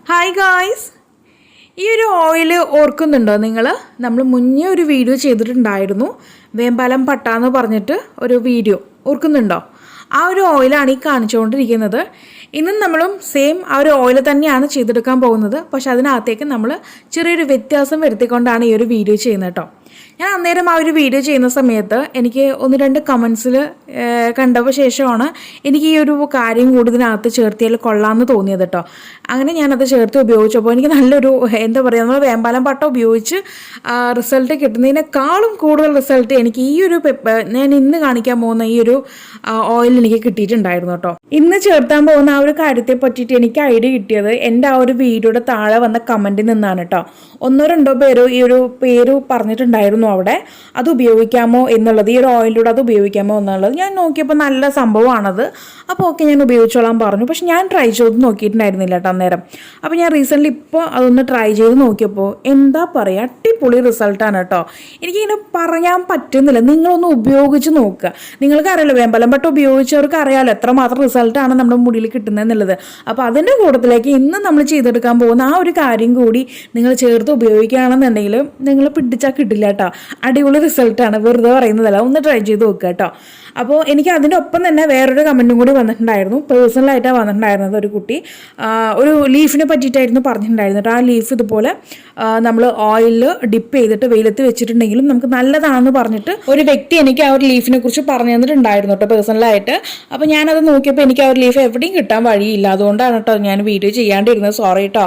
Hi guys, ഈ ഒരു oil ഓർക്കുന്നുണ്ടോ നിങ്ങൾ? നമ്മൾ മുന്നേ ഒരു വീഡിയോ ചെയ്തിട്ടുണ്ടായിരുന്നു, വേമ്പാലം പട്ട എന്ന് പറഞ്ഞിട്ട് ഒരു വീഡിയോ ഓർക്കുന്നുണ്ടോ? ആ ഒരു ഓയിലാണ് ഈ കാണിച്ചുകൊണ്ടിരിക്കുന്നത്. ഇന്നും നമ്മളും സെയിം ആ ഒരു ഓയിൽ തന്നെയാണ് ചെയ്തെടുക്കാൻ പോകുന്നത്. പക്ഷെ അതിനകത്തേക്ക് നമ്മൾ ചെറിയൊരു വ്യത്യാസം വരുത്തിക്കൊണ്ടാണ് ഈ ഒരു വീഡിയോ ചെയ്യുന്നത് കേട്ടോ. ഞാൻ അന്നേരം ആ ഒരു വീഡിയോ ചെയ്യുന്ന സമയത്ത് എനിക്ക് 1-2 കമൻസിൽ കണ്ടപ്പോൾ ശേഷമാണ് എനിക്ക് ഈ ഒരു കാര്യം കൂടി ഇതിനകത്ത് ചേർത്തിയാൽ കൊള്ളാമെന്ന് തോന്നിയത് കേട്ടോ. അങ്ങനെ ഞാനത് ചേർത്ത് ഉപയോഗിച്ചപ്പോൾ എനിക്ക് നല്ലൊരു എന്താ പറയുക, നമ്മൾ വേമ്പാലം പട്ട ഉപയോഗിച്ച് റിസൾട്ട് കിട്ടുന്നതിനേക്കാളും കൂടുതൽ റിസൾട്ട് എനിക്ക് ഈ ഒരു ഞാൻ ഇന്ന് കാണിക്കാൻ പോകുന്ന ഈ ഒരു ഓയിൽ എനിക്ക് കിട്ടിയിട്ടുണ്ടായിരുന്നു കേട്ടോ. ഇന്ന് ചേർത്താൻ പോകുന്ന ആ ഒരു കാര്യത്തെ പറ്റിയിട്ട് എനിക്ക് ഐഡിയ കിട്ടിയത് എൻ്റെ ആ ഒരു വീഡിയോയുടെ താഴെ വന്ന കമൻറ്റിൽ നിന്നാണ് കേട്ടോ. 1-2 പേര് ഈ ഒരു പേര് പറഞ്ഞിട്ടുണ്ടായിരുന്നു അവിടെ, അത് ഉപയോഗിക്കാമോ എന്നുള്ളത്, ഈ ഒരു ഓയിലൂടെ അത് ഉപയോഗിക്കാമോ എന്നുള്ളത്. ഞാൻ നോക്കിയപ്പോൾ നല്ല സംഭവമാണത്. അപ്പോൾ ഓക്കെ, ഞാൻ ഉപയോഗിച്ചോളാൻ പറഞ്ഞു. പക്ഷെ ഞാൻ ട്രൈ ചെയ്ത് നോക്കിയിട്ടുണ്ടായിരുന്നില്ല കേട്ടോ അന്നേരം. അപ്പോൾ ഞാൻ റീസെൻ്റ്ലി ഇപ്പോൾ അതൊന്ന് ട്രൈ ചെയ്ത് നോക്കിയപ്പോൾ എന്താ പറയുക, അടിപൊളി റിസൾട്ടാണ് കേട്ടോ. എനിക്കിങ്ങനെ പറയാൻ പറ്റുന്നില്ല, നിങ്ങളൊന്ന് ഉപയോഗിച്ച് നോക്കുക. നിങ്ങൾക്ക് അറിയാലോ, വേമ്പാലം പട്ട ഉപയോഗിച്ചവർക്ക് അറിയാമല്ലോ എത്രമാത്രം റിസൾട്ടാണ് നമ്മുടെ മുടിയിൽ കിട്ടുന്നതെന്നുള്ളത്. അപ്പോൾ അതിൻ്റെ കൂട്ടത്തിലേക്ക് ഇന്ന് നമ്മൾ ചെയ്തെടുക്കാൻ പോകുന്ന ആ ഒരു കാര്യം കൂടി നിങ്ങൾ ചേർത്ത് ഉപയോഗിക്കുകയാണെന്നുണ്ടെങ്കിൽ നിങ്ങൾ പിടിച്ചാൽ കിട്ടില്ല കേട്ടോ. അടിപൊളി റിസൾട്ടാണ്, വെറുതെ പറയുന്നതല്ല, ഒന്ന് ട്രൈ ചെയ്ത് നോക്കുക കേട്ടോ. അപ്പോൾ എനിക്ക് അതിൻ്റെ ഒപ്പം തന്നെ വേറൊരു കമൻറ്റും കൂടി വന്നിട്ടുണ്ടായിരുന്നു. പേഴ്സണലായിട്ടാണ് വന്നിട്ടുണ്ടായിരുന്നത്. ഒരു കുട്ടി ഒരു ലീഫിനെ പറ്റിയിട്ടായിരുന്നു പറഞ്ഞിട്ടുണ്ടായിരുന്നത്. ആ ലീഫ് ഇതുപോലെ നമ്മൾ ഓയിലിൽ ഡിപ്പ് ചെയ്തിട്ട് വെയിലത്ത് വെച്ചിട്ടുണ്ടെങ്കിലും നമുക്ക് നല്ലതാണെന്ന് പറഞ്ഞിട്ട് ഒരു വ്യക്തി എനിക്ക് ആ ഒരു ലീഫിനെ കുറിച്ച് പറഞ്ഞു തന്നിട്ടുണ്ടായിരുന്നു കേട്ടോ പേഴ്സണലായിട്ട്. അപ്പോൾ ഞാനത് നോക്കിയപ്പോൾ എനിക്ക് ആ ഒരു ലീഫ് എവിടെയും കിട്ടാൻ വഴിയില്ല. അതുകൊണ്ടാണ് കേട്ടോ ഞാൻ വീഡിയോ ചെയ്യാണ്ടിരുന്നത്. സോറി കേട്ടോ.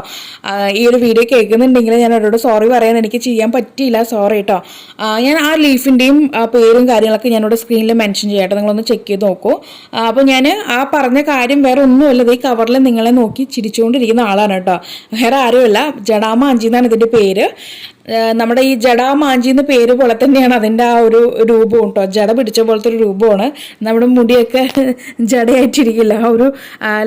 ഈ ഒരു വീഡിയോ കേൾക്കുന്നുണ്ടെങ്കിൽ ഞാൻ അവരോട് സോറി പറയാൻ എനിക്ക് ചെയ്യാൻ പറ്റിയില്ല, സോറി കേട്ടോ. ഞാൻ ആ ലീഫിൻ്റെയും പേരും കാര്യങ്ങളൊക്കെ ഞാനിവിടെ സ്ക്രീനിൽ മെൻഷൻ ചെയ്യാം കേട്ടോ, നിങ്ങളൊന്ന് ചെക്ക് ചെയ്ത് നോക്കൂ. അപ്പോൾ ഞാൻ ആ പറഞ്ഞ കാര്യം വേറെ ഒന്നുമല്ല, ഈ കവറിൽ നിങ്ങളെ നോക്കി ചിരിച്ചുകൊണ്ടിരിക്കുന്ന ആളാണ് കേട്ടോ. വേറെ ആരുമല്ല, ജഡാമാഞ്ചി എന്നാണ് ഇതിൻ്റെ പേര്. നമ്മുടെ ഈ ജഡാമാഞ്ചി എന്ന പേര് പോലെ തന്നെയാണ് അതിൻ്റെ ആ ഒരു രൂപം കേട്ടോ. ജട പിടിച്ച പോലത്തെ ഒരു രൂപമാണ്. നമ്മുടെ മുടിയൊക്കെ ജടയായിട്ടിരിക്കില്ല, ആ ഒരു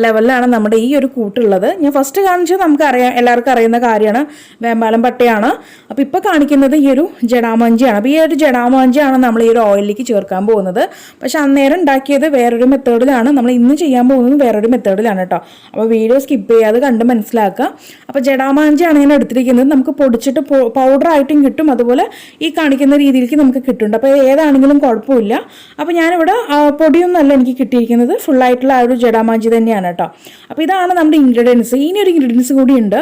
ലെവലിലാണ് നമ്മുടെ ഈ ഒരു കൂട്ടുള്ളത്. ഞാൻ ഫസ്റ്റ് കാണിച്ചത് നമുക്കറിയാം, എല്ലാവർക്കും അറിയുന്ന കാര്യമാണ്, വേമ്പാലം പട്ടയാണ്. അപ്പോൾ ഇപ്പോൾ കാണിക്കുന്നത് ഈ ഒരു ജഡാമാഞ്ചിയാണ്. അപ്പോൾ ഈ ഒരു ജഡാമാഞ്ചിയാണ് നമ്മൾ ഈ ഒരു ഓയിലിലേക്ക് ചേർക്കാൻ പോകുന്നത്. പക്ഷെ അന്നേരം ഉണ്ടാക്കിയത് വേറൊരു മെത്തേഡിലാണ്, നമ്മൾ ഇന്ന് ചെയ്യാൻ പോകുന്നത് വേറൊരു മെത്തേഡിലാണ് കേട്ടോ. അപ്പോൾ വീഡിയോ സ്കിപ്പ് ചെയ്യാതെ കണ്ട് മനസ്സിലാക്കുക. അപ്പോൾ ജഡാമാഞ്ചിയാണ് ഞാൻ എടുത്തിരിക്കുന്നത്. നമുക്ക് പൊടിച്ചിട്ട് പൗഡറായിട്ടും കിട്ടും, അതുപോലെ ഈ കാണിക്കുന്ന രീതിയിലേക്ക് നമുക്ക് കിട്ടുന്നുണ്ട്. അപ്പോൾ ഏതാണെങ്കിലും കുഴപ്പമില്ല. അപ്പോൾ ഞാനിവിടെ പൊടിയൊന്നുമല്ല എനിക്ക് കിട്ടിയിരിക്കുന്നത്, ഫുള്ളായിട്ടുള്ള ആ ഒരു ജഡാമാഞ്ചി തന്നെയാണ് കേട്ടോ. അപ്പോൾ ഇതാണ് നമ്മുടെ ഇൻഗ്രീഡിയൻസ്. ഇനിയൊരു ഇൻഗ്രീഡിയൻസ് കൂടിയുണ്ട്,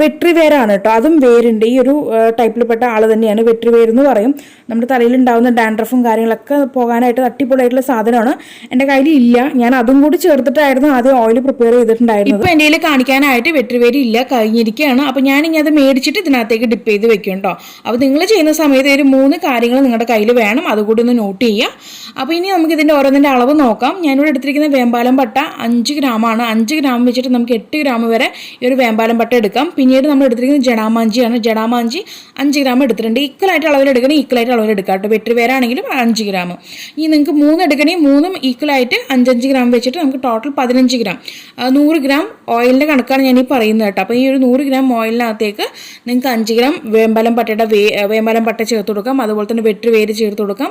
വെട്രി വേരാണ് കേട്ടോ. അതും വേരുണ്ട്. ഈ ഒരു ടൈപ്പിൽപ്പെട്ട ആൾ തന്നെയാണ് വെട്രി വേര് എന്ന് പറയും. നമ്മുടെ തലയിലുണ്ടാകുന്ന ഡാൻഡ്രഫും കാര്യങ്ങളൊക്കെ പോകാനായിട്ട് അടിപൊളിയായിട്ടുള്ള സാധനമാണ്. എൻ്റെ കയ്യിൽ ഇല്ല, ഞാൻ അതും കൂടി ചേർത്തിട്ടായിരുന്നു ആദ്യം ഓയിൽ പ്രിപ്പയർ ചെയ്തിട്ടുണ്ടായിരുന്നു. ഇപ്പോൾ എൻ്റെ കയ്യിൽ കാണിക്കാനായിട്ട് വെട്രി വേര് ഇല്ല, കഴിഞ്ഞിരിക്കുകയാണ്. അപ്പോൾ ഞാനിനി അത് മേടിച്ചിട്ട് ഇതിനകത്തേക്ക് ഡിപ്പ് ചെയ്ത് വെക്കും കേട്ടോ. അപ്പോൾ നിങ്ങൾ ചെയ്യുന്ന സമയത്ത് ഒരു 3 കാര്യങ്ങൾ നിങ്ങളുടെ കയ്യിൽ വേണം, അതുകൂടി ഒന്ന് നോട്ട് ചെയ്യുക. അപ്പോൾ ഇനി നമുക്ക് ഇതിൻ്റെ ഓരോന്നിൻ്റെ അളവ് നോക്കാം. ഞാനിവിടെ എടുത്തിരിക്കുന്ന വേമ്പാലം പട്ട 5 ഗ്രാമാണ്. 5 ഗ്രാം വെച്ചിട്ട് നമുക്ക് 8 ഗ്രാം വരെ ഈ ഒരു വേമ്പാലം പട്ട എടുക്കാം. പിന്നീട് നമ്മൾ എടുത്തിരിക്കുന്നത് ജഡാമാഞ്ചിയാണ്. ജഡാമാഞ്ചി 5 ഗ്രാം എടുത്തിട്ടുണ്ട്. ഈക്വലായിട്ട് അളവിൽ എടുക്കണേ, ഈക്വലായിട്ട് അളവിൽ എടുക്കാം കേട്ടോ. വെട്രി വേരാണെങ്കിലും 5 ഗ്രാം. ഇനി നിങ്ങൾക്ക് 3 എടുക്കണേ, 3ഉം ഈക്വലായിട്ട് 5-5 ഗ്രാം വെച്ചിട്ട് നമുക്ക് ടോട്ടൽ 15 ഗ്രാം. 100 ഗ്രാം ഓയിലിൻ്റെ കണക്കാണ് ഞാൻ ഈ പറയുന്നത് കേട്ടോ. അപ്പോൾ ഈ ഒരു 100 ഗ്രാം ഓയിലിനകത്തേക്ക് നിങ്ങൾക്ക് 5 ഗ്രാം വേമ്പാലം പട്ടയുടെ വേമ്പാലം പട്ട ചേർത്ത് കൊടുക്കാം, അതുപോലെ തന്നെ വെട്രി വേര് ചേർത്ത് കൊടുക്കാം,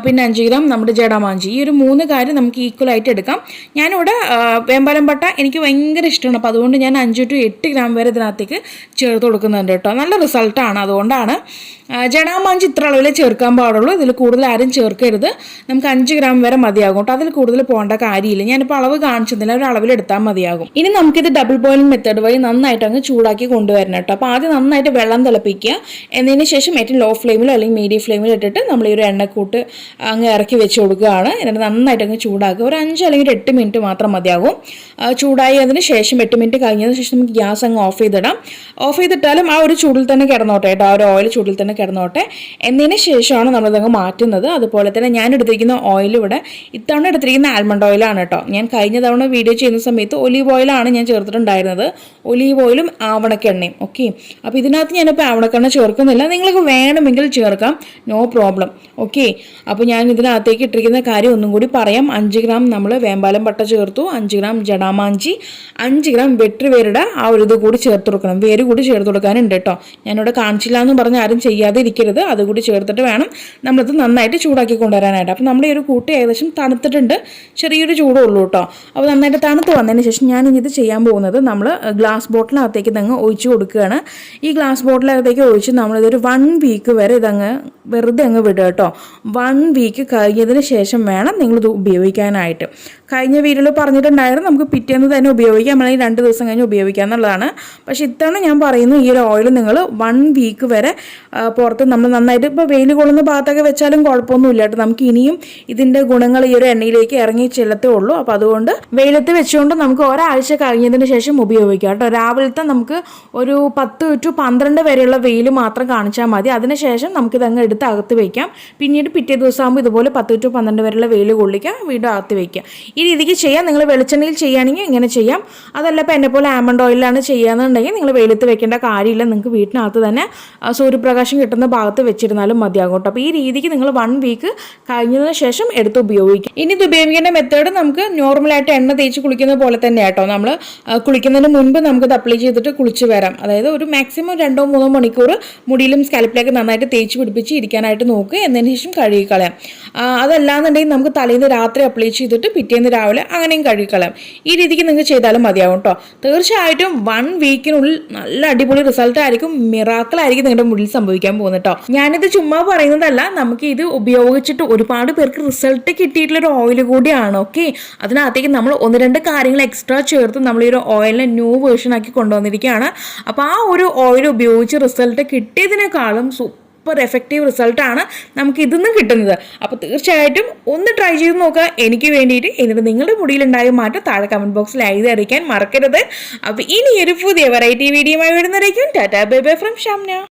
പിന്നെ 5 ഗ്രാം നമ്മുടെ ജഡാമാഞ്ചി. ഈ ഒരു 3 കാര്യം നമുക്ക് ഈക്വലായിട്ട് എടുക്കാം. ഞാനിവിടെ വേമ്പാലം പട്ട എനിക്ക് ഭയങ്കര ഇഷ്ടമാണ്. അപ്പോൾ അതുകൊണ്ട് ഞാൻ 5 to 8 ഗ്രാം വരെ ഇതിനകത്തേക്ക് ചേർത്ത് കൊടുക്കുന്നുണ്ട് കേട്ടോ. നല്ല റിസൾട്ടാണ്, അതുകൊണ്ടാണ്. ജഡാമാഞ്ചി ഇത്ര അളവിൽ ചേർക്കാൻ പാടുള്ളൂ, ഇതിൽ കൂടുതൽ ആരും ചേർക്കരുത്. നമുക്ക് 5 ഗ്രാം വരെ മതിയാകും കേട്ടോ. അതിൽ കൂടുതൽ പോകേണ്ട കാര്യമില്ല. ഞാനിപ്പോൾ അളവ് കാണിച്ചതില്ല, ഒരു അളവിൽ എടുത്താൽ മതിയാകും. ഇനി നമുക്കിത് ഡബിൾ ബോയിലിംഗ് മെത്തേഡ് വഴി നന്നായിട്ട് അങ്ങ് ചൂടാക്കി കൊണ്ടുവരണം കേട്ടോ. അപ്പോൾ ആദ്യം നന്നായിട്ട് വെള്ളം തിളപ്പിക്കുക. എന്നതിന് ശേഷം ഏറ്റവും ലോ ഫ്ലെയിമിലോ അല്ലെങ്കിൽ മീഡിയം ഫ്ലെയിമിലോ ഇട്ടിട്ട് നമ്മൾ ഈ ഒരു എണ്ണക്കൂട്ട് അങ്ങ് ഇറക്കി വെച്ച് കൊടുക്കുകയാണ്. എന്നിട്ട് നന്നായിട്ട് അങ്ങ് ചൂടാക്കുക. ഒരു 5 അല്ലെങ്കിൽ 8 മിനിറ്റ് മാത്രം മതിയാകും. ചൂടായി അതിന് ശേഷം 8 മിനിറ്റ് കഴിഞ്ഞതിന് ശേഷം നമുക്ക് ഗ്യാസ് അങ്ങ് ഓഫ് ചെയ്തിടാം. ഓഫ് ചെയ്തിട്ടാലും ആ ഒരു ചൂടിൽ തന്നെ കിടന്നോട്ടെ കേട്ടോ, ആ ഒരു ഓയിൽ ചൂടിൽ തന്നെ കിടന്നോട്ടെ. എന്നതിന് ശേഷമാണ് നമ്മളിതങ്ങ് മാറ്റുന്നത്. അതുപോലെ തന്നെ ഞാൻ എടുത്തിരിക്കുന്ന ഓയിൽ ഇവിടെ ഇത്തവണ എടുത്തിരിക്കുന്ന ആൽമണ്ട് ഓയിലാണ് കേട്ടോ. ഞാൻ കഴിഞ്ഞ തവണ വീഡിയോ ചെയ്യുന്ന സമയത്ത് ഒലീവ് ഓയിലാണ് ഞാൻ ചേർത്തിട്ടുണ്ടായിരുന്നത്, ഒലീവ് ഓയിലും ആവണക്കെണ്ണയും. ഓക്കെ, അപ്പോൾ ഇതിനകത്ത് ഞാനിപ്പോൾ ആവണക്കെണ്ണ ചേർക്കുന്നില്ല, നിങ്ങൾക്ക് വേണമെങ്കിൽ ചേർക്കാം, നോ പ്രോബ്ലം. ഓക്കെ, അപ്പോൾ ഞാൻ ഇതിനകത്തേക്ക് ഇട്ടിരിക്കുന്ന കാര്യം ഒന്നും കൂടി പറയാം. 5 ഗ്രാം നമ്മൾ വേമ്പാലം പട്ട ചേർത്തു, 5 ഗ്രാം ജഡാമാഞ്ചി, 5 ഗ്രാം വെട്രി വേരുടെ ആ ഒരു ഇത് കൂടി ചേർത്ത് കൊടുക്കണം. വേര് കൂടി ചേർത്ത് കൊടുക്കാനുണ്ട് കേട്ടോ. ഞാനിവിടെ കാണിച്ചില്ല എന്ന് പറഞ്ഞ് ആരും ചെയ്യാൻ ചെയ്യാതെ ഇരിക്കരുത്. അതുകൂടി ചേർത്തിട്ട് വേണം നമ്മളിത് നന്നായിട്ട് ചൂടാക്കി കൊണ്ടുവരാനായിട്ട്. അപ്പോൾ നമ്മുടെ ഈ ഒരു കൂട്ട് ഏകദേശം തണുത്തിട്ടുണ്ട്, ചെറിയൊരു ചൂടേ ഉള്ളൂ കേട്ടോ. അപ്പോൾ നന്നായിട്ട് തണുത്ത് വന്നതിന് ശേഷം ഞാൻ ഇനി ഇത് ചെയ്യാൻ പോകുന്നത് നമ്മൾ ഗ്ലാസ് ബോട്ടിലകത്തേക്ക് ഇതങ്ങ് ഒഴിച്ച് കൊടുക്കുകയാണ്. ഈ ഗ്ലാസ് ബോട്ടിലകത്തേക്ക് ഒഴിച്ച് നമ്മളിതൊരു 1 വീക്ക് വരെ ഇതങ്ങ് വെറുതെ അങ്ങ് വിടുക കേട്ടോ. 1 വീക്ക് കഴിഞ്ഞതിന് ശേഷം വേണം നിങ്ങളിത് ഉപയോഗിക്കാനായിട്ട്. കഴിഞ്ഞ വീഡിയോയിൽ പറഞ്ഞിട്ടുണ്ടായിരുന്നു നമുക്ക് പിറ്റേന്ന് തന്നെ ഉപയോഗിക്കാം, അല്ലെങ്കിൽ 2 ദിവസം കഴിഞ്ഞ് ഉപയോഗിക്കാം എന്നുള്ളതാണ്. പക്ഷേ ഇത്തവണ ഞാൻ പറയുന്നു ഈ ഒരു ഓയിൽ നിങ്ങൾ 1 വീക്ക് വരെ പുറത്ത് നമ്മൾ നന്നായിട്ട് ഇപ്പോൾ വെയിൽ കൊള്ളുന്ന ഭാഗത്തൊക്കെ വെച്ചാലും കുഴപ്പമൊന്നുമില്ല കേട്ടോ. നമുക്ക് ഇനിയും ഇതിൻ്റെ ഗുണങ്ങൾ ഈ ഒരു എണ്ണയിലേക്ക് ഇറങ്ങി ചെല്ലത്തേ ഉള്ളൂ. അപ്പോൾ അതുകൊണ്ട് വെയിലത്ത് വെച്ചുകൊണ്ട് നമുക്ക് ഒരാഴ്ച കഴിഞ്ഞതിന് ശേഷം ഉപയോഗിക്കാം കേട്ടോ. രാവിലത്തെ നമുക്ക് ഒരു 10 to 12 വരെയുള്ള വെയിൽ മാത്രം കാണിച്ചാൽ മതി. അതിനുശേഷം നമുക്കിതങ്ങ് എടുത്ത് അകത്ത് വയ്ക്കാം. പിന്നീട് പിറ്റേ ദിവസം ആകുമ്പോൾ ഇതുപോലെ 10 to 12 വരെയുള്ള വെയിൽ കൊള്ളിക്കാം, വീണ്ടും അകത്ത് വയ്ക്കാം. ഈ രീതിക്ക് ചെയ്യാം. നിങ്ങൾ വെളിച്ചെണ്ണയിൽ ചെയ്യുകയാണെങ്കിൽ ഇങ്ങനെ ചെയ്യാം. അതല്ല ഇപ്പോൾ എന്നെ പോലെ ആമണ്ട് ഓയിലാണ് ചെയ്യാന്നുണ്ടെങ്കിൽ നിങ്ങൾ വെയിലത്ത് വെക്കേണ്ട കാര്യമില്ല. നിങ്ങൾക്ക് വീട്ടിനകത്ത് തന്നെ സൂര്യപ്രകാശം കിട്ടുന്ന ഭാഗത്ത് വെച്ചിരുന്നാലും മതിയാകും കേട്ടോ. അപ്പോൾ ഈ രീതിക്ക് നിങ്ങൾ 1 വീക്ക് കഴിഞ്ഞതിന് ശേഷം എടുത്ത് ഉപയോഗിക്കും. ഇനി ഇത് ഉപയോഗിക്കേണ്ട മെത്തേഡ് നമുക്ക് നോർമലായിട്ട് എണ്ണ തേച്ച് കുളിക്കുന്ന പോലെ തന്നെ കേട്ടോ. നമ്മൾ കുളിക്കുന്നതിന് മുൻപ് നമുക്കത് അപ്ലൈ ചെയ്തിട്ട് കുളിച്ച് വരാം. അതായത് ഒരു മാക്സിമം 2-3 മണിക്കൂർ മുടിയിലും സ്കാൽപ്പിലേക്ക് നന്നായിട്ട് തേച്ച് പിടിപ്പിച്ച് ഇരിക്കാനായിട്ട് നോക്കുക. എന്നതിന് ശേഷം കഴുകിക്കളയാം. അതല്ലാന്നുണ്ടെങ്കിൽ നമുക്ക് തലേന്ന് രാത്രി അപ്ലൈ ചെയ്തിട്ട് പിറ്റേന്ന് രാവിലെ അങ്ങനെയും കഴുകിക്കളയാം. ഈ രീതിക്ക് നിങ്ങൾക്ക് ചെയ്താലും മതിയാവും കേട്ടോ. തീർച്ചയായിട്ടും 1 വീക്കിനുള്ളിൽ നല്ല അടിപൊളി റിസൾട്ട് ആയിരിക്കും, മിറാക്കിളായിരിക്കും നിങ്ങളുടെ മുടിയിൽ സംഭവിക്കാൻ പോകുന്നത് കേട്ടോ. ഞാനിത് ചുമ്മാ പറയുന്നതല്ല, നമുക്ക് ഇത് ഉപയോഗിച്ചിട്ട് ഒരുപാട് പേർക്ക് റിസൾട്ട് കിട്ടിയിട്ടുള്ളൊരു ഓയിൽ കൂടിയാണ്. ഓക്കെ, അതിനകത്തേക്ക് നമ്മൾ 1-2 കാര്യങ്ങൾ എക്സ്ട്രാ ചേർത്ത് നമ്മൾ ഈ ഒരു ഓയിലിനെ ന്യൂ വേർഷൻ ആക്കി കൊണ്ടുവന്നിരിക്കുകയാണ്. അപ്പോൾ ആ ഒരു ഓയിൽ ഉപയോഗിച്ച് റിസൾട്ട് കിട്ടിയതിനേക്കാളും സൂപ്പർ എഫക്റ്റീവ് റിസൾട്ടാണ് നമുക്ക് ഇതിന്ന് കിട്ടുന്നത്. അപ്പോൾ തീർച്ചയായിട്ടും ഒന്ന് ട്രൈ ചെയ്ത് നോക്കുക എനിക്ക് വേണ്ടിയിട്ട്. എന്നിട്ട് നിങ്ങളുടെ മുടിയിലുണ്ടായ മാറ്റം താഴെ കമൻറ്റ് ബോക്സിൽ എഴുതി അറിയിക്കാൻ മറക്കരുത്. അപ്പോൾ ഇനി ഒരു പുതിയ വെറൈറ്റി വീഡിയോയുമായി വരുന്നതായിരിക്കും. Tata bye bye from Shamna.